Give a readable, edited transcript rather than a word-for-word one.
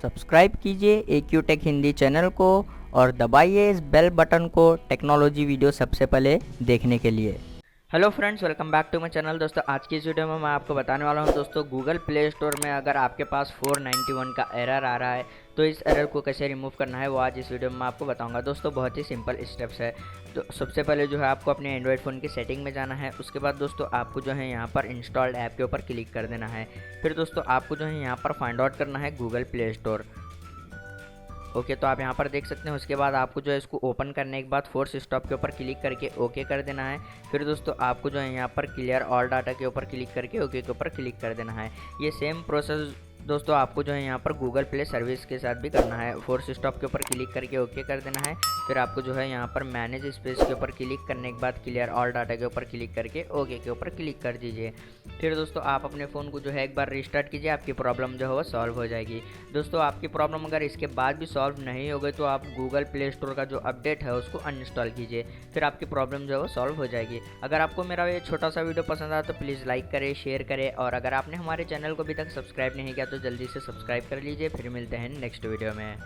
Subscribe कीजिए AQ take Hindi channel को और दबाइए इस बेल बटन को टेक्नोलॉजी वीडियो सबसे पहले देखने के लिए। Hello friends, welcome back to my channel. दोस्तों आज की इस वीडियो में मैं आपको बताने वाला हूं दोस्तों, गूगल प्ले स्टोर में अगर आपके पास 491 का एरर आ रहा है तो इस एरर को कैसे रिमूव करना है वो आज इस वीडियो में मैं आपको बताऊंगा। दोस्तों बहुत ही सिंपल स्टेप्स है। तो सबसे पहले जो है आपको अपने एंड्रॉयड फ़ोन की सेटिंग में जाना है। उसके बाद दोस्तों आपको जो है यहाँ पर इंस्टॉल्ड ऐप के ऊपर क्लिक कर देना है। फिर दोस्तों आपको जो है यहाँ पर फाइंड आउट करना है गूगल प्ले स्टोर। ओके, तो आप यहाँ पर देख सकते हैं। उसके बाद आपको जो है इसको ओपन करने के बाद फोर्स स्टॉप के ऊपर क्लिक करके ओके कर देना है। फिर दोस्तों आपको जो है यहाँ पर क्लियर ऑल डाटा के ऊपर क्लिक करके ओके के ऊपर क्लिक कर देना है। ये सेम प्रोसेस दोस्तों आपको जो है यहाँ पर गूगल प्ले सर्विस के साथ भी करना है। फोर्स स्टॉप के ऊपर क्लिक करके ओके कर देना है। फिर आपको जो है यहाँ पर मैनेज स्पेस के ऊपर क्लिक करने के बाद क्लियर ऑल डाटा के ऊपर क्लिक करके ओके के ऊपर क्लिक कर दीजिए। फिर दोस्तों आप अपने फ़ोन को जो है एक बार रिस्टार्ट कीजिए, आपकी प्रॉब्लम जो है वो सॉल्व हो जाएगी। दोस्तों आपकी प्रॉब्लम अगर इसके बाद भी सॉल्व नहीं हो गई तो आप गूगल प्ले स्टोर का जो अपडेट है उसको अनइंस्टॉल कीजिए, फिर आपकी प्रॉब्लम जो है वो सॉल्व हो जाएगी। अगर आपको मेरा ये छोटा सा वीडियो पसंद आया तो प्लीज़ लाइक करें, शेयर करें, और अगर आपने हमारे चैनल को अभी तक सब्सक्राइब नहीं किया तो जल्दी से सब्सक्राइब कर लीजिए। फिर मिलते हैं नेक्स्ट वीडियो में।